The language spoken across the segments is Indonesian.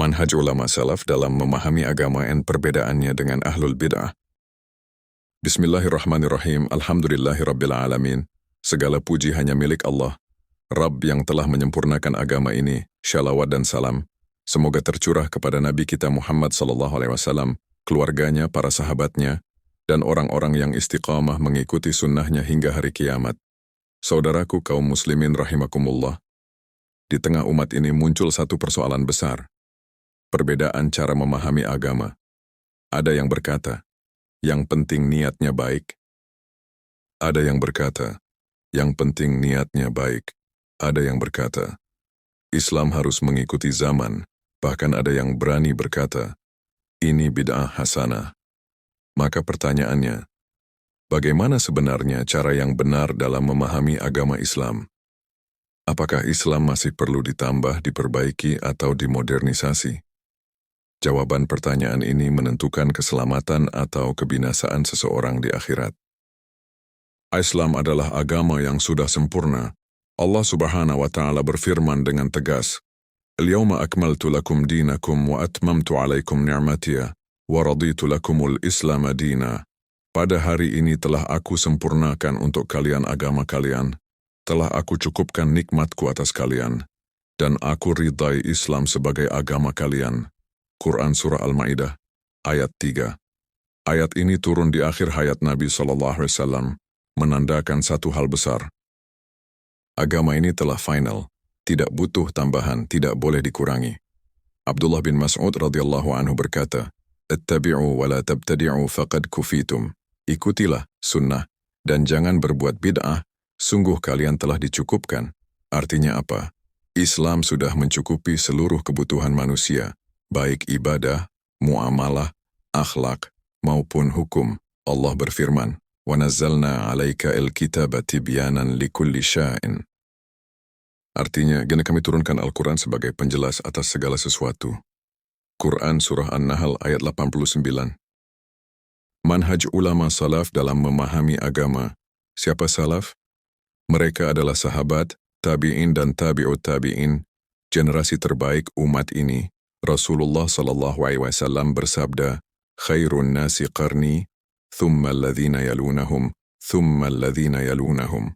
Manhaj ulama salaf dalam memahami agama dan perbedaannya dengan ahlul bid'ah. Bismillahirrahmanirrahim. Alhamdulillahirabbil alamin. Segala puji hanya milik Allah, Rabb yang telah menyempurnakan agama ini. Shalawat dan salam semoga tercurah kepada Nabi kita Muhammad SAW, keluarganya, para sahabatnya, dan orang-orang yang istiqamah mengikuti sunnahnya hingga hari kiamat. Saudaraku kaum muslimin rahimakumullah, di tengah umat ini muncul satu persoalan besar. Perbedaan cara memahami agama. Ada yang berkata, yang penting niatnya baik. Ada yang berkata, yang penting niatnya baik. Ada yang berkata, Islam harus mengikuti zaman. Bahkan ada yang berani berkata, ini bid'ah hasanah. Maka pertanyaannya, bagaimana sebenarnya cara yang benar dalam memahami agama Islam? Apakah Islam masih perlu ditambah, diperbaiki, atau dimodernisasi? Jawaban pertanyaan ini menentukan keselamatan atau kebinasaan seseorang di akhirat. Islam adalah agama yang sudah sempurna. Allah Subhanahu wa Ta'ala berfirman dengan tegas, Al-yawma akmaltu lakum dinakum wa atmamtu alaikum ni'matiyya wa raditu lakumul Islam dina. Pada hari ini telah aku sempurnakan untuk kalian agama kalian, telah aku cukupkan nikmatku atas kalian, dan aku ridai Islam sebagai agama kalian. Quran Surah Al-Ma'idah, ayat 3. Ayat ini turun di akhir hayat Nabi SAW, menandakan satu hal besar. Agama ini telah final, tidak butuh tambahan, tidak boleh dikurangi. Abdullah bin Mas'ud radhiyallahu anhu berkata, Ittabi'u wa la tabtadi'u faqad kufitum. Ikutilah sunnah, dan jangan berbuat bid'ah, sungguh kalian telah dicukupkan. Artinya apa? Islam sudah mencukupi seluruh kebutuhan manusia, baik ibadah, muamalah, akhlak, maupun hukum. Allah berfirman, وَنَزَّلْنَا عَلَيْكَ الْكِتَابَ تِبْيَانًا لِكُلِّ شَيْءٍ. Artinya, kami turunkan Al-Quran sebagai penjelas atas segala sesuatu. Quran Surah An-Nahl ayat 89. Manhaj ulama salaf dalam memahami agama. Siapa salaf? Mereka adalah sahabat, tabi'in dan tabi'ut tabi'in, generasi terbaik umat ini. Rasulullah SAW bersabda, Khairun nasi qarni, thumma alladhina yalunahum, thumma alladhina yalunahum.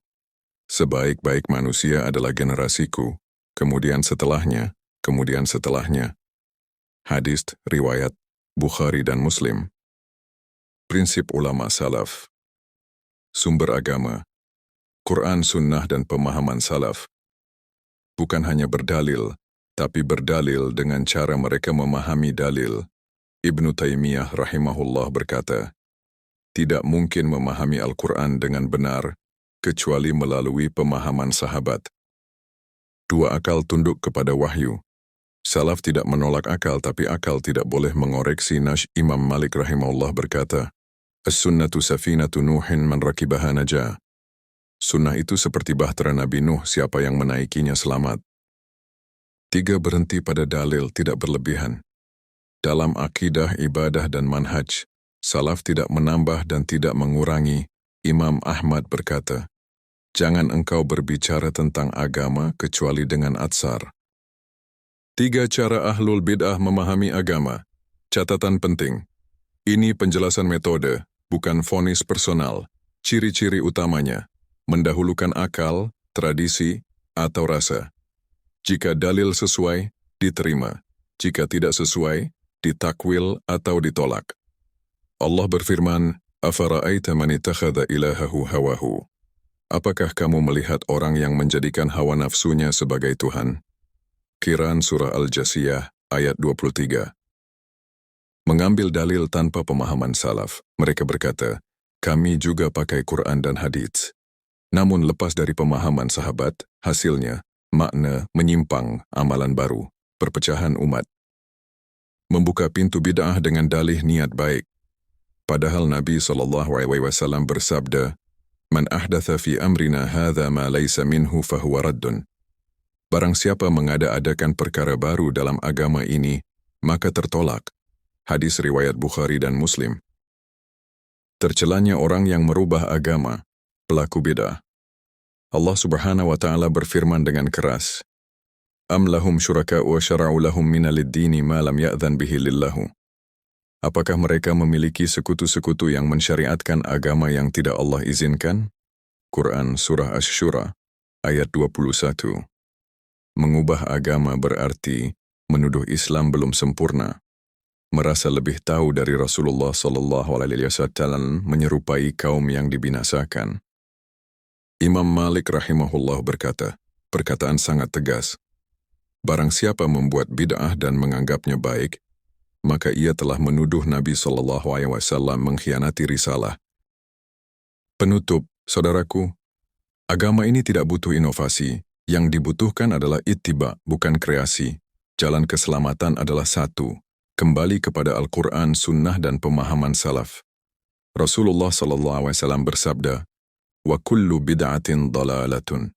Sebaik-baik manusia adalah generasiku, kemudian setelahnya, kemudian setelahnya. Hadis riwayat Bukhari dan Muslim. Prinsip ulama salaf. Sumber agama, Quran, sunnah, dan pemahaman salaf. Bukan hanya berdalil, tapi berdalil dengan cara mereka memahami dalil. Ibnu Taimiyah rahimahullah berkata, tidak mungkin memahami Al-Quran dengan benar, kecuali melalui pemahaman sahabat. Dua akal tunduk kepada wahyu. Salaf tidak menolak akal, tapi akal tidak boleh mengoreksi. Imam Malik rahimahullah berkata, As-sunnatu safinatu Nuhin man rakibaha najah. Sunnah itu seperti bahtera Nabi Nuh, siapa yang menaikinya selamat. 3. Berhenti pada dalil, tidak berlebihan. Dalam akidah, ibadah, dan manhaj, salaf tidak menambah dan tidak mengurangi. Imam Ahmad berkata, jangan engkau berbicara tentang agama kecuali dengan atsar. 3. Cara ahlul bid'ah memahami agama. Catatan penting. Ini penjelasan metode, bukan vonis personal. Ciri-ciri utamanya, mendahulukan akal, tradisi, atau rasa. Jika dalil sesuai, diterima. Jika tidak sesuai, ditakwil atau ditolak. Allah berfirman, Afara'aita man ittakhadha ilahahu hawahu. Apakah kamu melihat orang yang menjadikan hawa nafsunya sebagai Tuhan? Quran Surah Al-Jasiyah, ayat 23. Mengambil dalil tanpa pemahaman salaf, mereka berkata, kami juga pakai Quran dan hadits. Namun lepas dari pemahaman sahabat, hasilnya, makna menyimpang, amalan baru, perpecahan umat. Membuka pintu bid'ah dengan dalih niat baik. Padahal Nabi SAW bersabda, Man ahdatha fi amrina hadha ma laysa minhu fahuwa raddun. Barang siapa mengada-adakan perkara baru dalam agama ini, maka tertolak. Hadis riwayat Bukhari dan Muslim. Tercelanya orang yang merubah agama, pelaku bid'ah. Allah Subhanahu wa Ta'ala berfirman dengan keras, Am lahum syuraka'u wa syara'u lahum minalid dini ma lam ya'dhan bihi lillahu. Apakah mereka memiliki sekutu-sekutu yang mensyariatkan agama yang tidak Allah izinkan? Quran Surah Asy-Syura, ayat 21. Mengubah agama berarti menuduh Islam belum sempurna. Merasa lebih tahu dari Rasulullah SAW menyerupai kaum yang dibinasakan. Imam Malik rahimahullah berkata, perkataan sangat tegas, barang siapa membuat bid'ah dan menganggapnya baik, maka ia telah menuduh Nabi SAW mengkhianati risalah. Penutup, saudaraku, agama ini tidak butuh inovasi, yang dibutuhkan adalah ittiba, bukan kreasi. Jalan keselamatan adalah satu, kembali kepada Al-Quran, Sunnah dan pemahaman salaf. Rasulullah SAW bersabda, wa kullu bid'atin dalalatun.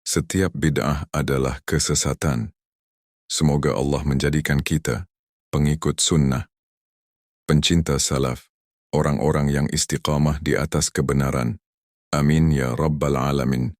Setiap bid'ah adalah kesesatan. Semoga Allah menjadikan kita pengikut sunnah, pencinta salaf, orang-orang yang istiqamah di atas kebenaran. Amin ya Rabbal Alamin.